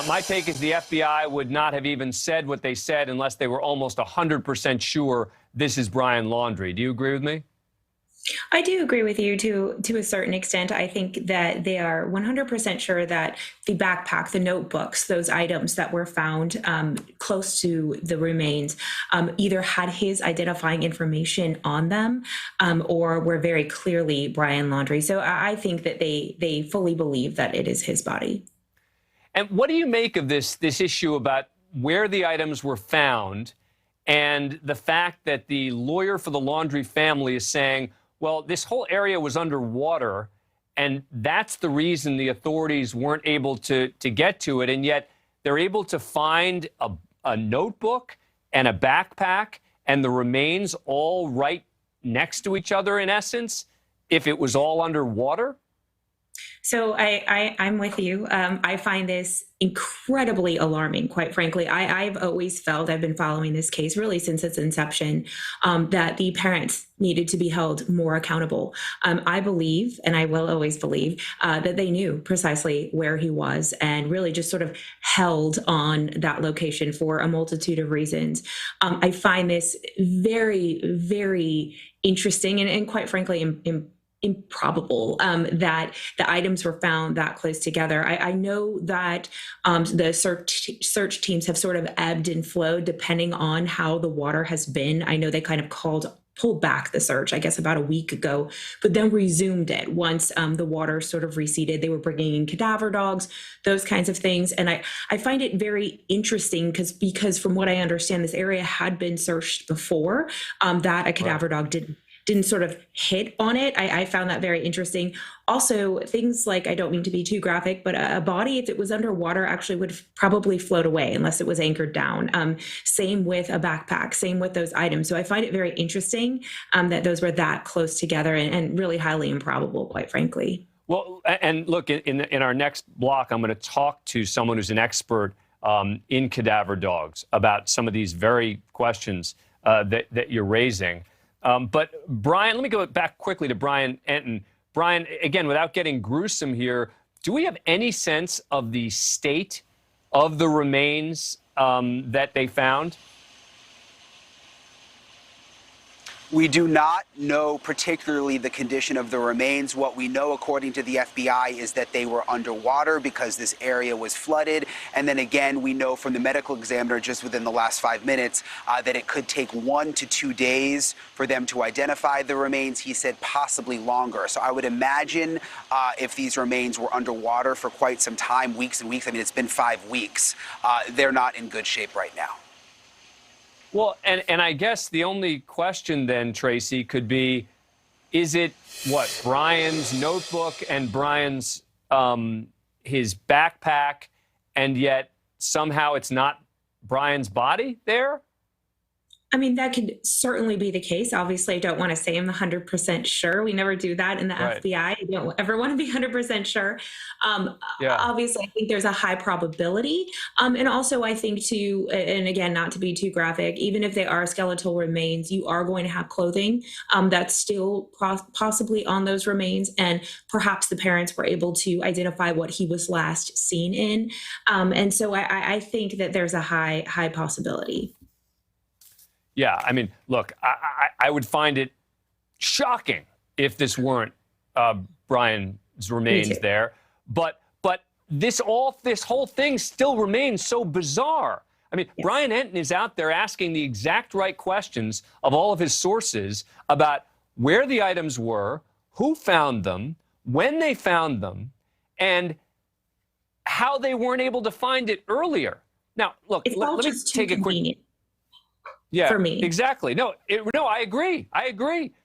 My take is the FBI would not have even said what they said unless they were almost 100% sure this is Brian Laundrie. Do you agree with me? I do agree with you to a certain extent. I think that they are 100% sure that the backpack, the notebooks, those items that were found close to the remains either had his identifying information on them or were very clearly Brian Laundrie. So I think that they fully believe that it is his body. And what do you make of this issue about where the items were found and the fact that the lawyer for the Laundrie family is saying, well, this whole area was underwater, and that's the reason the authorities weren't able to get to it, and yet they're able to find a notebook and a backpack and the remains all right next to each other, in essence, if it was all underwater? So I'm with you. I find this incredibly alarming, quite frankly. I've always felt, I've been following this case really since its inception, that the parents needed to be held more accountable. I believe, and I will always believe, that they knew precisely where he was and really just sort of held on that location for a multitude of reasons. I find this very, very interesting and quite frankly, improbable that the items were found that close together. I know that the search teams have sort of ebbed and flowed depending on how the water has been. I know they kind of pulled back the search, I guess, about a week ago, but then resumed it once the water sort of receded. They were bringing in cadaver dogs, those kinds of things. And I find it very interesting because from what I understand, this area had been searched before, that a cadaver dog didn't sort of hit on it. I found that very interesting. Also, things like, I don't mean to be too graphic, but a body, if it was underwater, actually would probably float away unless it was anchored down. Same with a backpack, same with those items. So I find it very interesting that those were that close together and really highly improbable, quite frankly. Well, and look, in our next block, I'm going to talk to someone who's an expert in cadaver dogs about some of these very questions that you're raising. But Brian, let me go back quickly to Brian Entin. Brian, again, without getting gruesome here, do we have any sense of the state of the remains that they found? We do not know particularly the condition of the remains. What we know, according to the FBI, is that they were underwater because this area was flooded. And then again, we know from the medical examiner just within the last 5 minutes that it could take 1 to 2 days for them to identify the remains. He said possibly longer. So I would imagine if these remains were underwater for quite some time, weeks and weeks, I mean, it's been 5 weeks, they're not in good shape right now. Well, and I guess the only question then, Tracy, could be, is it what, Brian's notebook and Brian's his backpack, and yet somehow it's not Brian's body there? I mean, that could certainly be the case. Obviously, I don't want to say I'm 100% sure. We never do that in the FBI. I don't ever want to be 100% sure. Obviously, I think there's a high probability. And also, I think too, and again, not to be too graphic, even if they are skeletal remains, you are going to have clothing that's still possibly on those remains. And perhaps the parents were able to identify what he was last seen in. And so I think that there's a high possibility. Yeah, I mean, look, I would find it shocking if this weren't Brian's remains there. But this whole thing still remains so bizarre. I mean, yes. Brian Entin is out there asking the exact right questions of all of his sources about where the items were, who found them, when they found them, and how they weren't able to find it earlier. Now, look, let me take a quick... for me. Exactly. No, I agree.